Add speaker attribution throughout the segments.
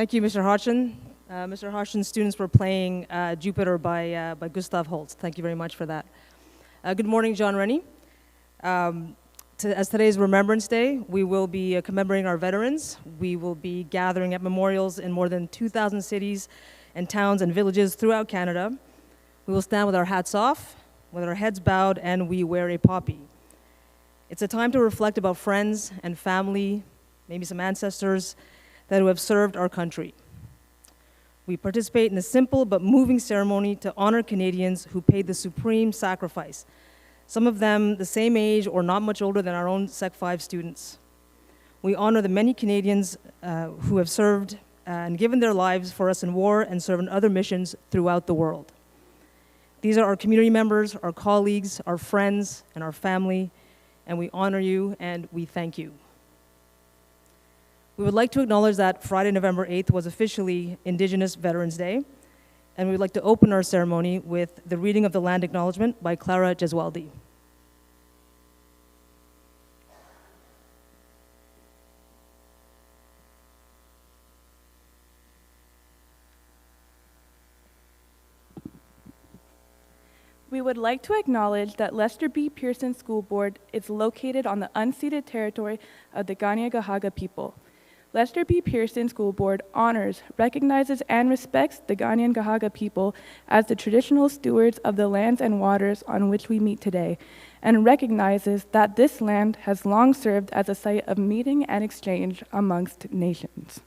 Speaker 1: Thank you, Mr. Hodgson. Mr. Hodgson's students were playing Jupiter by Gustav Holst. Thank you very much for that. Good morning, John Rennie. As today's Remembrance Day, we will be commemorating our veterans. We will be gathering at memorials in more than 2,000 cities and towns and villages throughout Canada. We will stand with our hats off, with our heads bowed, and we wear a poppy. It's a time to reflect about friends and family, maybe some ancestors that have served our country. We participate in a simple but moving ceremony to honor Canadians who paid the supreme sacrifice, some of them the same age or not much older than our own Sec 5 students. We honor the many Canadians who have served and given their lives for us in war and served in other missions throughout the world. These are our community members, our colleagues, our friends, and our family, and we honor you and we thank you. We would like to acknowledge that Friday, November 8th was officially Indigenous Veterans Day, and we would like to open our ceremony with the reading of the land acknowledgement by Clara Gesualdi.
Speaker 2: We would like to acknowledge that Lester B. Pearson School Board is located on the unceded territory of the Kanien'kehá:ka people. Lester B. Pearson School Board honors, recognizes, and respects the Kanien'kehá:ka people as the traditional stewards of the lands and waters on which we meet today, and recognizes that this land has long served as a site of meeting and exchange amongst nations.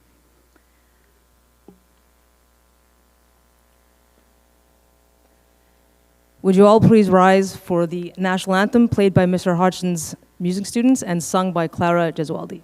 Speaker 1: Would you all please rise for the national anthem played by Mr. Hodgson's music students and sung by Clara Gesualdi.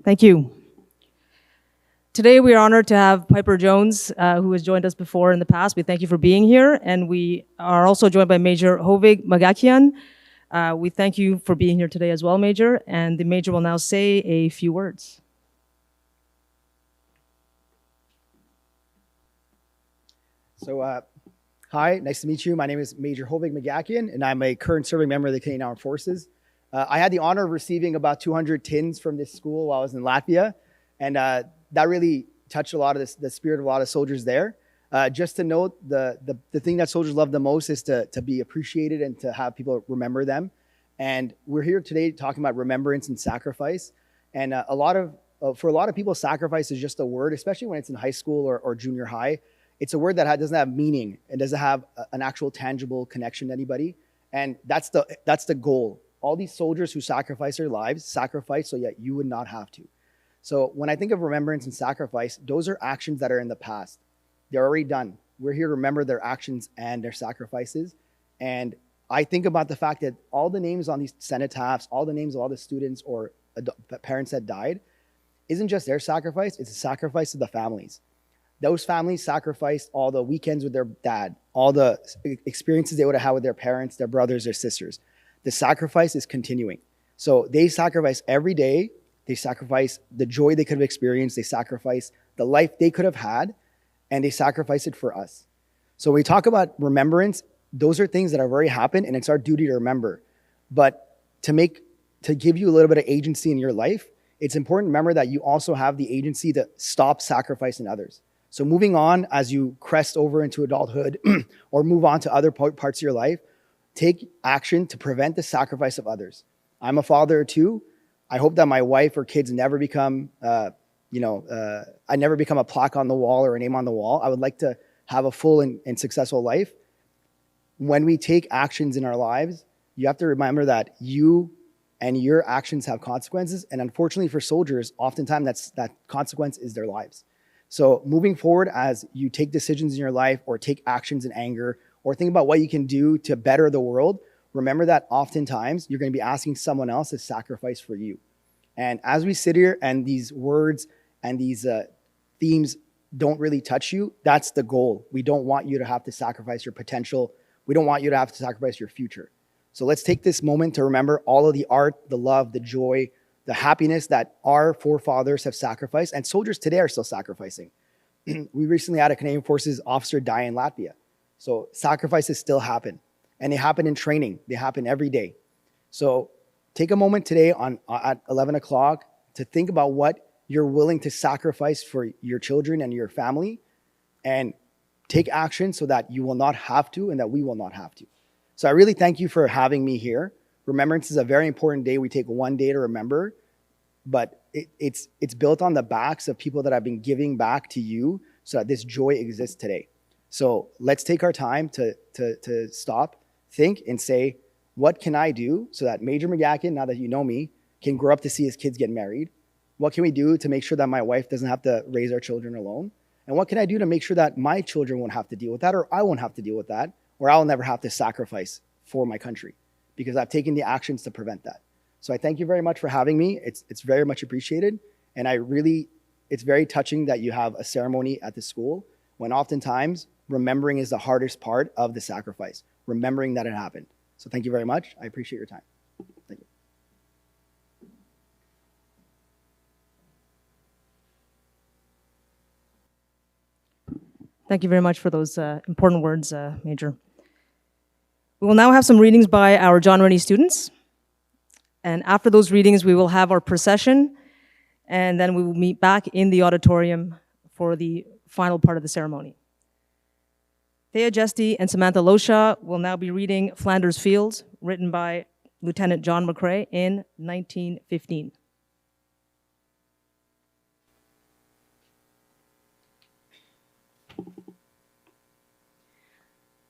Speaker 1: Thank you. Today we are honored to have Piper Jones, who has joined us before in the past. We thank you for being here, and we are also joined by Major Hovig Magakian. We thank you for being here today as well, Major, and the Major will now say a few words.
Speaker 3: So, hi, nice to meet you. My name is Major Hovig Magakian, and I'm a current serving member of the Canadian Armed Forces. I had the honor of receiving about 200 tins from this school while I was in Latvia, and that really touched a lot of the spirit of a lot of soldiers there. Just to note, the thing that soldiers love the most is to be appreciated and to have people remember them. And we're here today talking about remembrance and sacrifice. And for a lot of people, sacrifice is just a word, especially when it's in high school or junior high. It's a word that doesn't have meaning and doesn't have an actual tangible connection to anybody. And that's the goal. All these soldiers who sacrifice their lives, sacrifice so that you would not have to. So when I think of remembrance and sacrifice, those are actions that are in the past. They're already done. We're here to remember their actions and their sacrifices. And I think about the fact that all the names on these cenotaphs, all the names of all the students or parents that died, isn't just their sacrifice, it's a sacrifice of the families. Those families sacrificed all the weekends with their dad, all the experiences they would have had with their parents, their brothers, their sisters. The sacrifice is continuing. So they sacrifice every day. They sacrifice the joy they could have experienced. They sacrifice the life they could have had, and they sacrifice it for us. So when we talk about remembrance, those are things that have already happened, and it's our duty to remember. But to give you a little bit of agency in your life, it's important to remember that you also have the agency to stop sacrificing others. So moving on as you crest over into adulthood or move on to other parts of your life, take action to prevent the sacrifice of others. I'm a father too. I hope that my wife or kids never become, I never become a plaque on the wall or a name on the wall. I would like to have a full and successful life. When we take actions in our lives, you have to remember that you and your actions have consequences. And unfortunately for soldiers, oftentimes that consequence is their lives. So moving forward, as you take decisions in your life or take actions in anger or think about what you can do to better the world, remember that oftentimes you're going to be asking someone else to sacrifice for you. And as we sit here and these words and these themes don't really touch you, that's the goal. We don't want you to have to sacrifice your potential. We don't want you to have to sacrifice your future. So let's take this moment to remember all of the art, the love, the joy, the happiness that our forefathers have sacrificed, and soldiers today are still sacrificing. We recently had a Canadian Forces officer die in Latvia. So sacrifices still happen, and they happen in training. They happen every day. So take a moment today at 11 o'clock to think about what you're willing to sacrifice for your children and your family, and take action so that you will not have to and that we will not have to. So I really thank you for having me here. Remembrance is a very important day. We take one day to remember, but it's built on the backs of people that have been giving back to you so that this joy exists today. So let's take our time to stop, think, and say, what can I do so that Major McGackin, now that you know me, can grow up to see his kids get married? What can we do to make sure that my wife doesn't have to raise our children alone? And what can I do to make sure that my children won't have to deal with that, or I won't have to deal with that, or I'll never have to sacrifice for my country because I've taken the actions to prevent that. So I thank you very much for having me. It's very much appreciated. And it's very touching that you have a ceremony at the school when oftentimes remembering is the hardest part of the sacrifice, remembering that it happened. So thank you very much. I appreciate your time. Thank you.
Speaker 1: Thank you very much for those important words, Major. We will now have some readings by our John Rennie students. And after those readings, we will have our procession, and then we will meet back in the auditorium for the final part of the ceremony. Thea Jesty and Samantha Losha will now be reading Flanders Fields, written by Lieutenant John McCrae in 1915.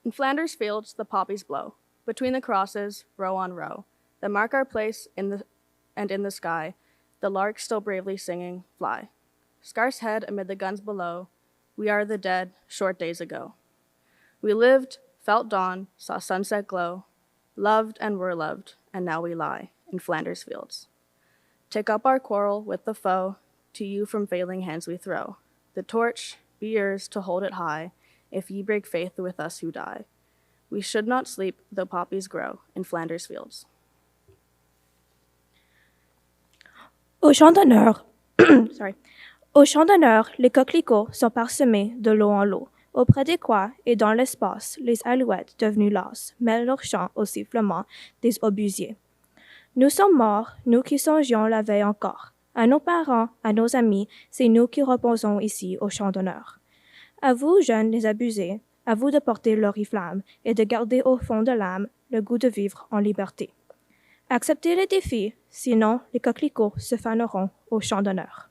Speaker 4: In Flanders fields the poppies blow, between the crosses, row on row, that mark our place in the sky, the larks still bravely singing, fly. Scarce head amid the guns below, we are the dead, short days ago. We lived, felt dawn, saw sunset glow, loved and were loved, and now we lie in Flanders fields. Take up our quarrel with the foe, to you from failing hands we throw. The torch, be yours to hold it high, if ye break faith with us who die. We should not sleep, though poppies grow in Flanders fields.
Speaker 5: Au champ d'honneur, Au champ d'honneur, les coquelicots sont parsemés de lot en lot, auprès des quoi et dans l'espace, les alouettes devenues lasses mêlent leur chant au sifflement des obusiers. Nous sommes morts, nous qui songions la veille encore. À nos parents, à nos amis, c'est nous qui reposons ici au champ d'honneur. À vous, jeunes les abusés, à vous de porter l'oriflamme et de garder au fond de l'âme le goût de vivre en liberté. Acceptez le défi, sinon les coquelicots se faneront au champ d'honneur.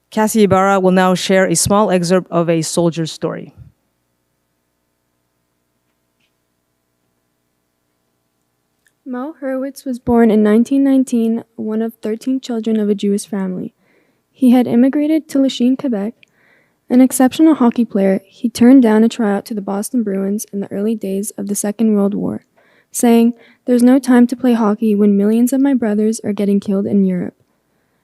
Speaker 1: Cassie Ibarra will now share a small excerpt of a soldier's story.
Speaker 6: Mo Hurwitz was born in 1919, one of 13 children of a Jewish family. He had immigrated to Lachine, Quebec An exceptional hockey player, he turned down a tryout to the Boston Bruins in the early days of the Second World War, saying, "There's no time to play hockey when millions of my brothers are getting killed in Europe."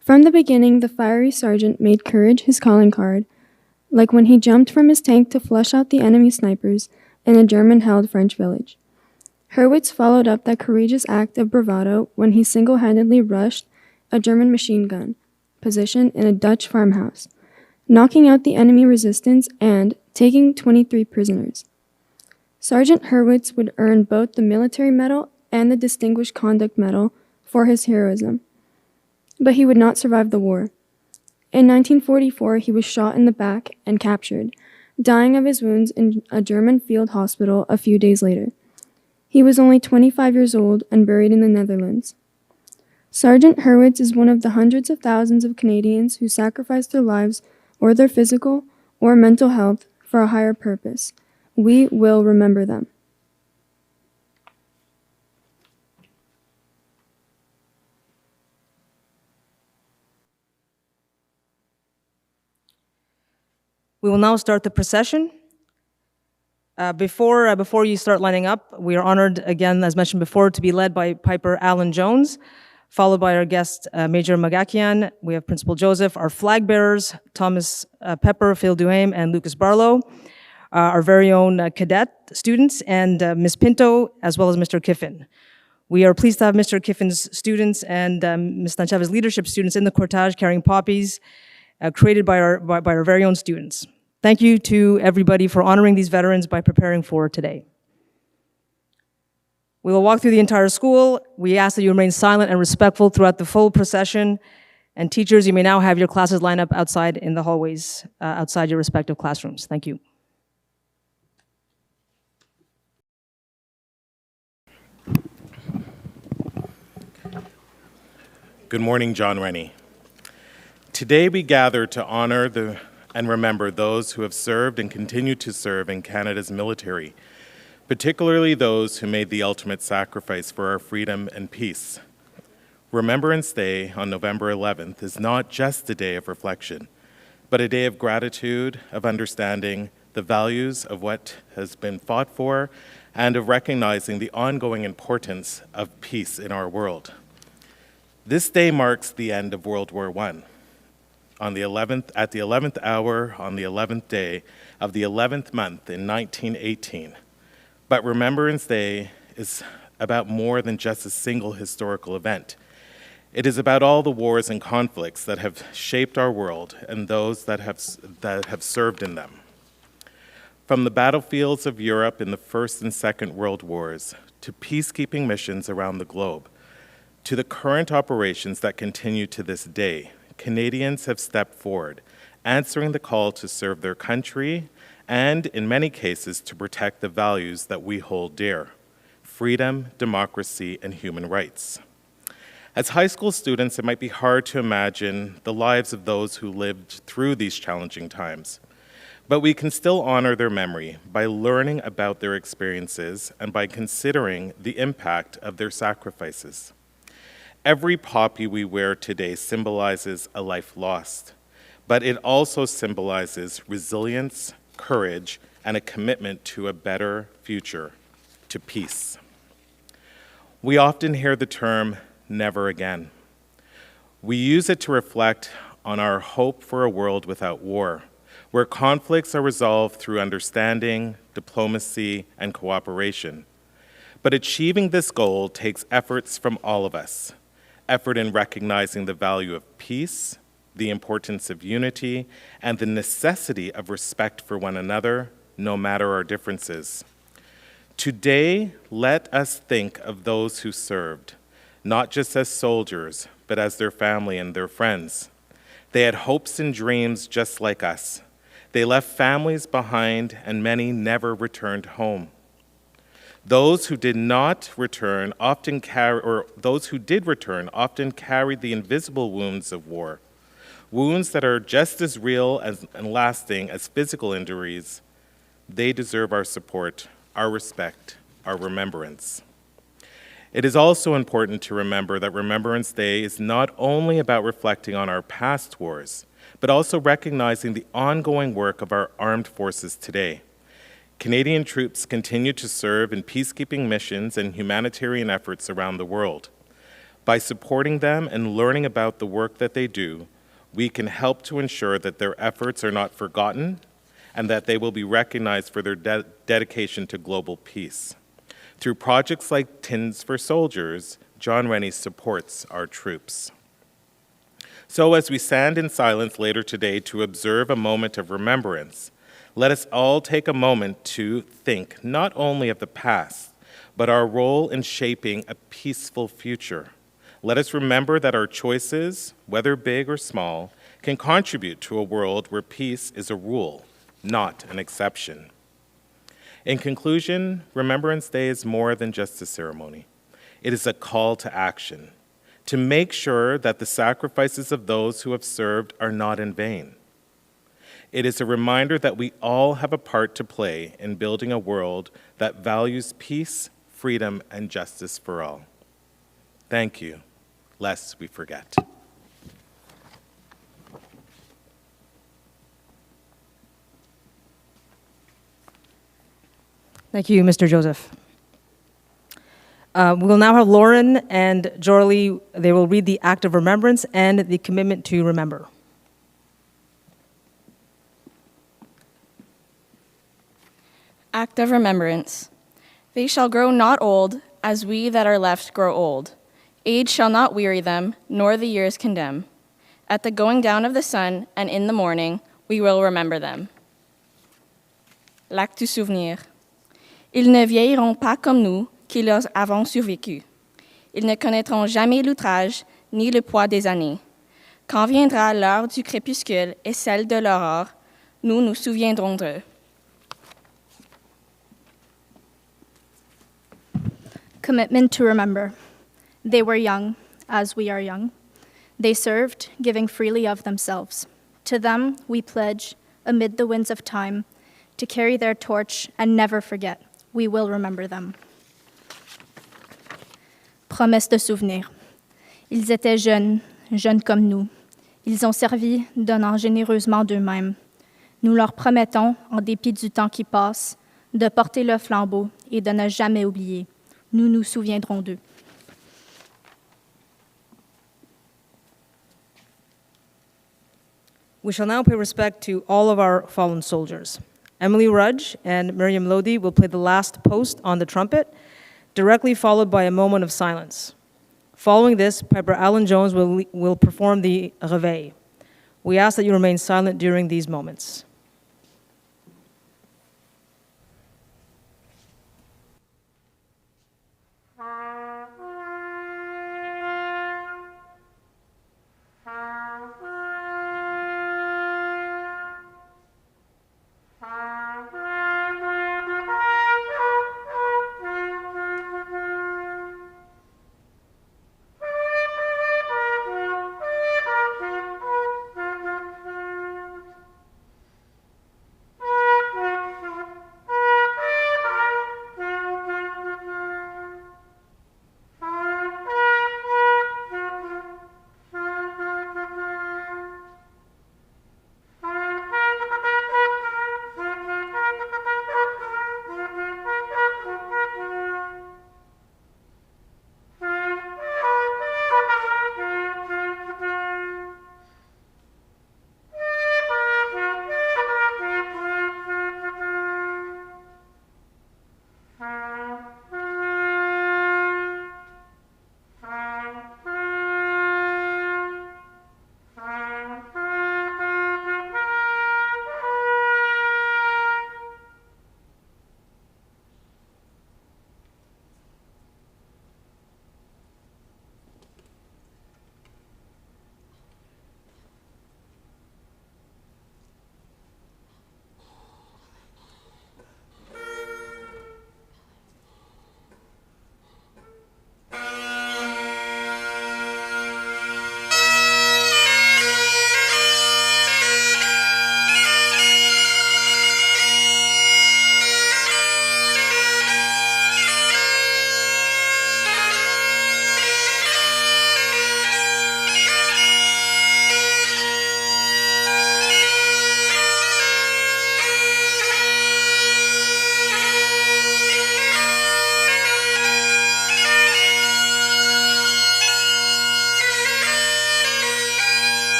Speaker 6: From the beginning, the fiery sergeant made courage his calling card, like when he jumped from his tank to flush out the enemy snipers in a German-held French village. Hurwitz followed up that courageous act of bravado when he single-handedly rushed a German machine gun position in a Dutch farmhouse, knocking out the enemy resistance and taking 23 prisoners. Sergeant Hurwitz would earn both the Military Medal and the Distinguished Conduct Medal for his heroism, but he would not survive the war. In 1944, he was shot in the back and captured, dying of his wounds in a German field hospital a few days later. He was only 25 years old and buried in the Netherlands. Sergeant Hurwitz is one of the hundreds of thousands of Canadians who sacrificed their lives or their physical or mental health for a higher purpose. We will remember them.
Speaker 1: We will now start the procession. Before you start lining up, we are honored again, as mentioned before, to be led by Piper Alan Jones, followed by our guest, Major Magakian. We have Principal Joseph, our flag bearers, Thomas Pepper, Phil Duhame, and Lucas Barlow, our very own cadet students, and Ms. Pinto, as well as Mr. Kiffin. We are pleased to have Mr. Kiffin's students and Ms. Tancheva's leadership students in the cortege carrying poppies created by our very own students. Thank you to everybody for honoring these veterans by preparing for today. We will walk through the entire school. We ask that you remain silent and respectful throughout the full procession. And teachers, you may now have your classes lined up outside in the hallways, outside your respective classrooms. Thank you.
Speaker 7: Good morning, John Rennie. Today we gather to honor and remember those who have served and continue to serve in Canada's military, particularly those who made the ultimate sacrifice for our freedom and peace. Remembrance Day on November 11th is not just a day of reflection, but a day of gratitude, of understanding the values of what has been fought for, and of recognizing the ongoing importance of peace in our world. This day marks the end of World War I. At the 11th hour, on the 11th day of the 11th month in 1918. But Remembrance Day is about more than just a single historical event. It is about all the wars and conflicts that have shaped our world and those that have served in them. From the battlefields of Europe in the First and Second World Wars, to peacekeeping missions around the globe, to the current operations that continue to this day, Canadians have stepped forward, answering the call to serve their country and, in many cases, to protect the values that we hold dear: freedom, democracy, and human rights. As high school students, it might be hard to imagine the lives of those who lived through these challenging times, but we can still honor their memory by learning about their experiences and by considering the impact of their sacrifices. Every poppy we wear today symbolizes a life lost, but it also symbolizes resilience, courage, and a commitment to a better future, to peace. We often hear the term, never again. We use it to reflect on our hope for a world without war, where conflicts are resolved through understanding, diplomacy, and cooperation. But achieving this goal takes efforts from all of us. Effort in recognizing the value of peace, the importance of unity, and the necessity of respect for one another, no matter our differences. Today, let us think of those who served, not just as soldiers, but as their family and their friends. They had hopes and dreams just like us. They left families behind, and many never returned home. Those who did return often carried the invisible wounds of war, wounds that are just as real and lasting as physical injuries. They deserve our support, our respect, our remembrance. It is also important to remember that Remembrance Day is not only about reflecting on our past wars, but also recognizing the ongoing work of our armed forces today. Canadian troops continue to serve in peacekeeping missions and humanitarian efforts around the world. By supporting them and learning about the work that they do, we can help to ensure that their efforts are not forgotten and that they will be recognized for their dedication to global peace. Through projects like Tins for Soldiers, John Rennie supports our troops. So as we stand in silence later today to observe a moment of remembrance, let us all take a moment to think not only of the past, but our role in shaping a peaceful future. Let us remember that our choices, whether big or small, can contribute to a world where peace is a rule, not an exception. In conclusion, Remembrance Day is more than just a ceremony. It is a call to action, to make sure that the sacrifices of those who have served are not in vain. It is a reminder that we all have a part to play in building a world that values peace, freedom, and justice for all. Thank you, lest we forget.
Speaker 1: Thank you, Mr. Joseph. We will now have Lauren and Jorly. They will read the Act of Remembrance and the Commitment to Remember.
Speaker 8: Act of Remembrance. They shall grow not old, as we that are left grow old. Age shall not weary them, nor the years condemn. At the going down of the sun and in the morning, we will remember them. L'acte du souvenir. Ils ne vieilliront pas comme nous, qui leur avons survécu. Ils ne connaîtront jamais l'outrage, ni le poids des années. Quand viendra l'heure du crépuscule et celle de l'aurore, nous nous souviendrons d'eux.
Speaker 9: Commitment to remember. They were young, as we are young. They served, giving freely of themselves. To them we pledge, amid the winds of time, to carry their torch and never forget. We will remember them. Promesse de souvenir. Ils étaient jeunes, jeunes comme nous. Ils ont servi, donnant généreusement d'eux-mêmes. Nous leur promettons, en dépit du temps qui passe, de porter le flambeau et de ne jamais oublier. Nous nous souviendrons d'eux.
Speaker 1: We shall now pay respect to all of our fallen soldiers. Emily Rudge and Miriam Lodi will play the last post on the trumpet, directly followed by a moment of silence. Following this, Piper Allen Jones will perform the Réveil. We ask that you remain silent during these moments.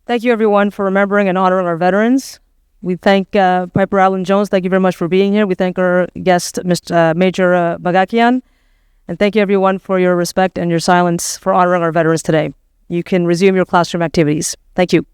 Speaker 1: Thank you, everyone, for remembering and honoring our veterans. We thank Piper Allen Jones. Thank you very much for being here. We thank our guest, Mr. Major Bagakian. And thank you, everyone, for your respect and your silence for honoring our veterans today. You can resume your classroom activities. Thank you.